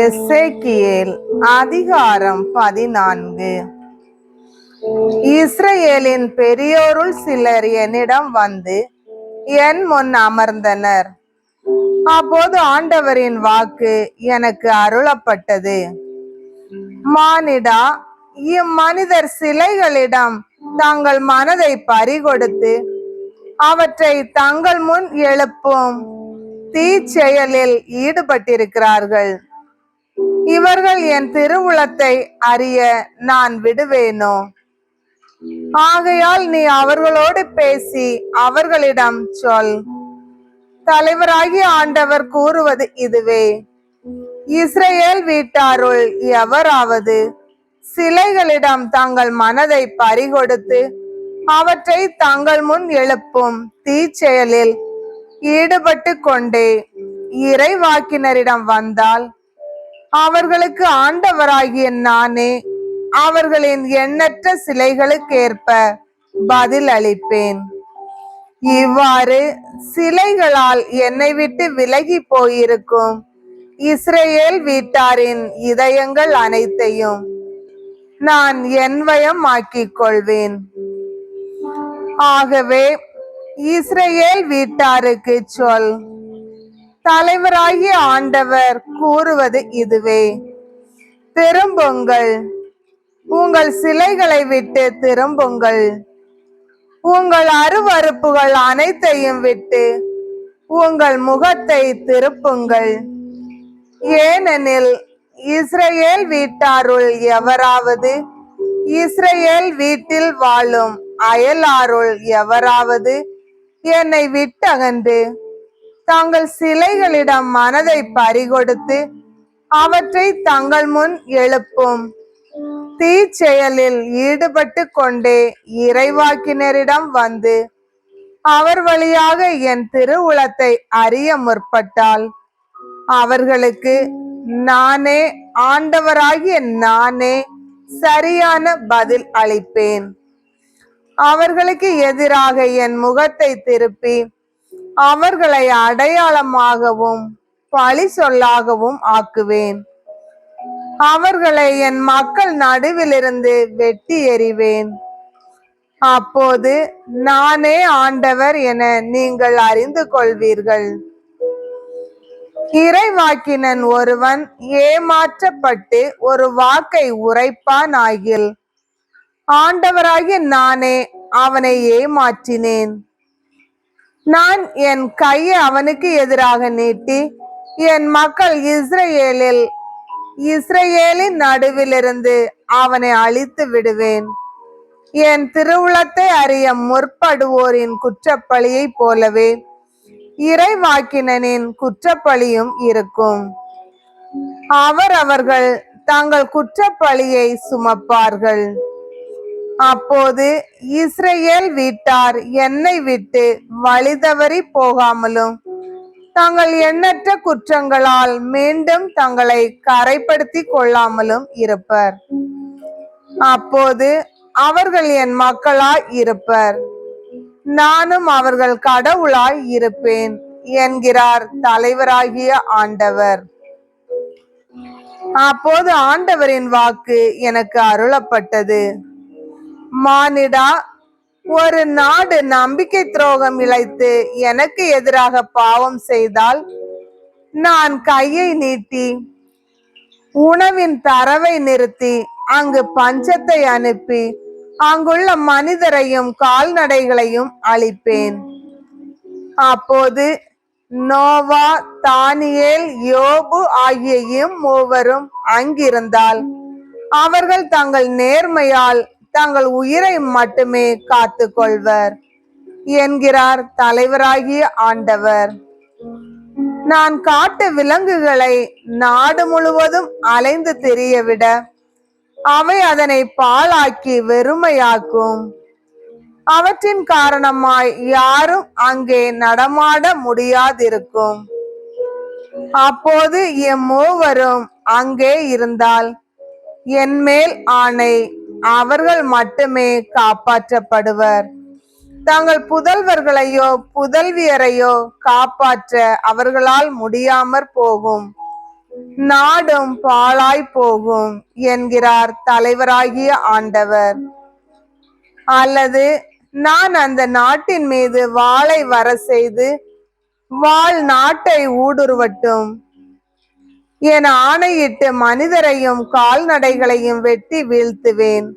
எசேக்கியேல் அதிகாரம் 14. இஸ்ரவேலின் பெரியோருள் சிலர் என்னிடம் வந்து என் முன் அமர்ந்தனர். அப்போது ஆண்டவரின் வாக்கு எனக்கு அருளப்பட்டது. மானிடா, இம்மனிதர் சிலைகளிடம் தங்கள் மனதை பறிகொடுத்து அவற்றை தங்கள் முன் எழுப்பும் தீச்செயலில் ஈடுபட்டிருக்கிறார்கள். இவர்கள் என் திருவுளத்தை அறிய நான் விடுவேனோ? ஆகையால் நீ அவர்களோடு பேசி அவர்களிடம் சொல். தலைவராகிய ஆண்டவர் கூறுவது இதுவே: இஸ்ரவேல் வீட்டாருள் எவராவது சிலைகளிடம் தங்கள் மனதை பறிகொடுத்து அவற்றை தங்கள் முன் எழுப்பும் தீச்செயலில் ஈடுபட்டு கொண்டே இறைவாக்கினரிடம் வந்தால், அவர்களுக்கு ஆண்டவராகிய நானே அவர்களின் எண்ணற்ற சிலைகளுக்கேற்ப பதில் அளிப்பேன். இவ்வாறு சிலைகளால் என்னை விட்டு விலகி போயிருக்கும் இஸ்ரவேல் வீட்டாரின் இதயங்கள் அனைத்தையும் நான் என்வயம் ஆக்கிக் கொள்வேன். ஆகவே இஸ்ரவேல் வீட்டாருக்கு சொல். தலைவராகிய ஆண்டவர் கூறுவது இதுவே: திரும்புங்கள், உங்கள் சிலைகளை விட்டு திரும்புங்கள். உங்கள் அருவருப்புகள் அனைத்தையும் விட்டு உங்கள் முகத்தை திருப்புங்கள். ஏனெனில் இஸ்ரவேல் வீட்டாருள் எவராவது இஸ்ரவேல் வீட்டில் வாழும் அயலாருள் எவராவது என்னை விட்டகன்று தங்கள் சிலைகளிடம் மனதை பறிகொடுத்து அவற்றை தங்கள் முன் எழுப்பும் தீச்செயலில் ஈடுபட்டு கொண்டே இறைவாக்கினரிடம் வந்து அவர் வழியாக என் திருவுளத்தை அறிய முற்பட்டால், அவர்களுக்கு நானே ஆண்டவராகிய நானே சரியான பதில் அளிப்பேன். அவர்களுக்கு எதிராக என் முகத்தை திருப்பி அவர்களை அடையாளமாகவும் பழி சொல்லாகவும் ஆக்குவேன். அவர்களை என் மக்கள் நடுவிலிருந்து வெட்டி எறிவேன். அப்போது நானே ஆண்டவர் என நீங்கள் அறிந்து கொள்வீர்கள். இறைவாக்கினன் ஒருவன் ஏமாற்றப்பட்டு ஒரு வாக்கை உரைப்பான் ஆகில், ஆண்டவராகிய நானே அவனை ஏமாற்றினேன். நான் என் கையை அவனுக்கு எதிராக நீட்டி என் மக்கள் இஸ்ரவேலின் நடுவிலிருந்து அவனை அழித்து விடுவேன். என் திருவுளத்தை அறிய முற்படுவோரின் குற்றப்பழியை போலவே இறைவாக்கினனின் குற்றப்பழியும் இருக்கும். அவர்கள் தங்கள் குற்றப்பழியை சுமப்பார்கள். அப்போது இஸ்ரவேல் வீட்டார் என்னை விட்டு வழிதவறி போகாமலும் தங்கள் எண்ணற்ற குற்றங்களால் மீண்டும் தங்களை கரைப்படுத்திக் கொள்ளாமலும் இருப்பர். அப்போது அவர்கள் என் மக்களாய் இருப்பர், நானும் அவர்கள் கடவுளாய் இருப்பேன் என்கிறார் தலைவராகிய ஆண்டவர். அப்போது ஆண்டவரின் வாக்கு எனக்கு அருளப்பட்டது. மானிடா, ஒரு நாடு நம்பிக்கை துரோகம் இழைத்து எனக்கு எதிராக பாவம் செய்தால், நான் கையை நீட்டி உணவின் தரவை நிறுத்தி அங்கு பஞ்சத்தை அனுப்பி அங்குள்ள மனிதரையும் கால்நடைகளையும் அழிப்பேன். அப்போது நோவா, தானியேல், யோபு ஆகிய இம்மூவரும் அங்கிருந்தால், அவர்கள் தங்கள் நேர்மையால் தங்கள் உயிரை மட்டுமே காத்து கொள்வர் என்கிறார் தலைவராகிய ஆண்டவர். நான் காட்டு விலங்குகளை நாடு முழுவதும் அலைந்து திரியவிட அவை அதனை பாழாக்கி வெறுமையாக்கும். அவற்றின் காரணமாய் யாரும் அங்கே நடமாட முடியாதிருக்கும். அப்போது இம்மூவரும் அங்கே இருந்தால், என் மேல் ஆணை, அவர்கள் மட்டுமே காப்பாற்றப்படுவர். தங்கள் புதல்வர்களையோ புதல்வியரையோ காப்பாற்ற அவர்களால் முடியாமற் போகும். நாடும் பாழாய் போகும் என்கிறார் தலைவராகிய ஆண்டவர். அல்லது நான் அந்த நாட்டின் மீது வாளை வர செய்து வாள் நாட்டை ஊடுருவட்டும் என ஆணையிட்டு மனிதரையும் கால்நடைகளையும் வெட்டி வீழ்த்துவேன்.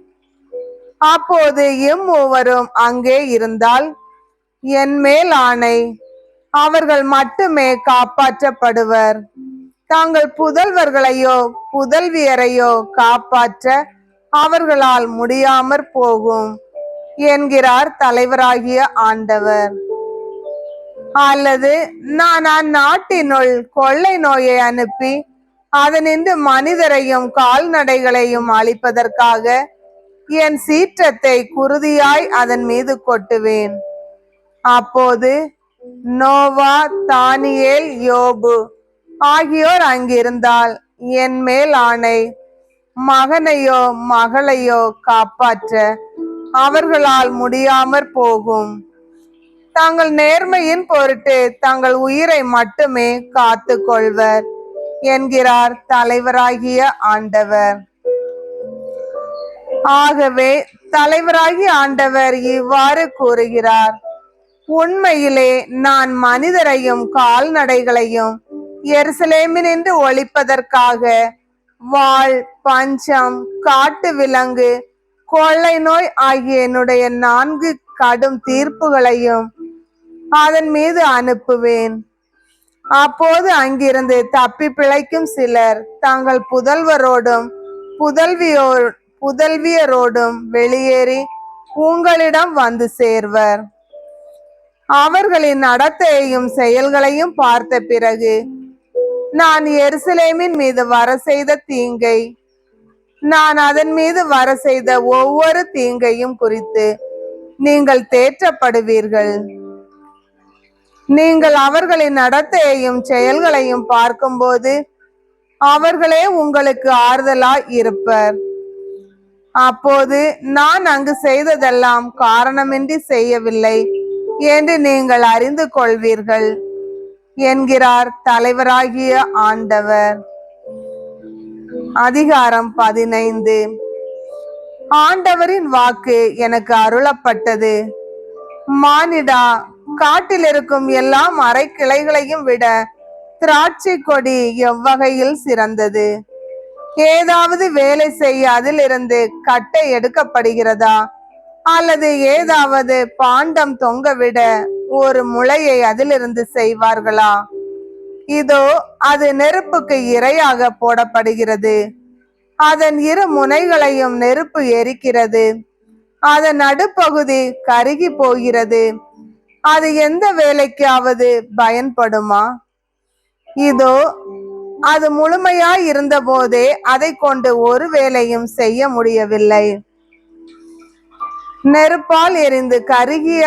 அப்போது இம்மூவரும் அங்கே இருந்தால் என் மேல் ஆணை, அவர்கள் மட்டுமே காப்பாற்றப்படுவர். தாங்கள் புதல்வர்களையோ புதல்வியரையோ காப்பாற்ற அவர்களால் முடியாமற் போகும் என்கிறார் தலைவராகிய ஆண்டவர். அல்லது நான் அந்நாட்டினுள் கொள்ளை நோயை அனுப்பி அதனின்று மனிதரையும் கால்நடைகளையும் அழிப்பதற்காக என் சீற்றத்தை குருதியாய் அதன் மீது கொட்டுவேன். அப்போது நோவா, தானியேல், யோபு ஆகியோர் அங்கிருந்தால் என் மேல் ஆணை, மகனையோ மகளையோ காப்பாற்ற அவர்களால் முடியாமற் போகும். தாங்கள் நேர்மையின் பொருட்டு தங்கள் உயிரை மட்டுமே காத்து கொள்வர் என்கிறார் தலைவராகிய ஆண்டவர். ஆகவே தலைவராகிய ஆண்டவர் இவ்வாறு கூறுகிறார்: உண்மையிலே நான் மனிதரையும் கால்நடைகளையும் எருசலேமினின்று ஒழிப்பதற்காக வாள், பஞ்சம், காட்டு விலங்கு, கொள்ளை நோய் ஆகிய என்னுடைய 4 கடும் தீர்ப்புகளையும் அதன் மீது அனுப்புவேன். அப்போது அங்கிருந்து தப்பி பிழைக்கும் சிலர் தங்கள் புதல்வரோடும் புதல்வியரோடும் வெளியேறி உங்களிடம் வந்து சேர்வர். அவர்களின் நடத்தையையும் செயல்களையும் பார்த்த பிறகு நான் எருசலேமின் மீது வர செய்த தீங்கை, நான் அதன் மீது வர செய்த ஒவ்வொரு தீங்கையும் குறித்து நீங்கள் தேற்றப்படுவீர்கள். நீங்கள் அவர்களின் நடத்தையையும் செயல்களையும் பார்க்கும்போது அவர்களே உங்களுக்கு ஆறுதலாய் இருப்பர். அப்போது நான் அங்கு செய்ததெல்லாம் காரணமின்றி செய்யவில்லை என்று நீங்கள் அறிந்து கொள்வீர்கள் என்கிறார் தலைவராகிய ஆண்டவர். அதிகாரம் 15. ஆண்டவரின் வாக்கு எனக்கு அருளப்பட்டது. மானிடா, காட்டில் இருக்கும் எல்லா மரக்கிளைகளையும் விட திராட்சை கொடி எவ்வகையில் சிறந்தது? ஏதாவது வேலை செய்ய அதிலிருந்து கட்டை எடுக்கப்படுகிறதா? அல்லது ஏதாவது பாண்டம் தொங்கவிட ஒரு முளையை அதிலிருந்து செய்வார்களா? இதோ அது நெருப்புக்கு இரையாக போடப்படுகிறது. அதன் 2 முனைகளையும் நெருப்பு எரிக்கிறது. அதன் நடுப்பகுதி கருகி போகிறது. அது எந்த வேலைக்காவது பயன்படுமா? இதோ அது முழுமையாய் இருந்த போதே அதை கொண்டு ஒரு வேலையும் செய்ய முடியவில்லை. நெருப்பால் எரிந்து கருகிய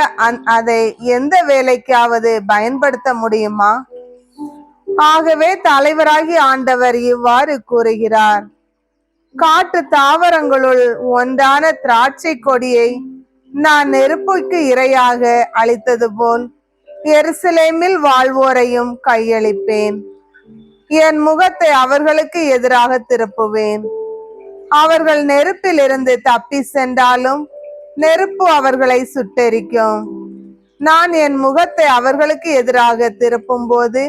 அதை எந்த வேலைக்காவது பயன்படுத்த முடியுமா? ஆகவே தலைவராகிய ஆண்டவர் இவ்வாறு கூறுகிறார்: காட்டு தாவரங்களுள் ஒன்றான திராட்சை கொடியை நான் நெருப்புக்கு இரையாக அளித்தது போல் எருசலேமில் வாழ்வோரையும் கையளிப்பேன். என் முகத்தை அவர்களுக்கு எதிராக திருப்புவேன். அவர்கள் நெருப்பில் இருந்து தப்பி சென்றாலும் நெருப்பு அவர்களை சுட்டெரிக்கும். நான் என் முகத்தை அவர்களுக்கு எதிராக திருப்பும் போது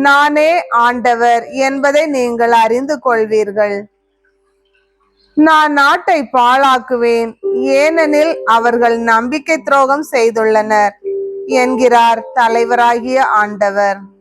நானே ஆண்டவர் என்பதை நீங்கள் அறிந்து கொள்வீர்கள். நான் நாட்டை பாழாக்குவேன், ஏனெனில் அவர்கள் நம்பிக்கை துரோகம் செய்துள்ளனர் என்கிறார் தலைவராகிய ஆண்டவர்.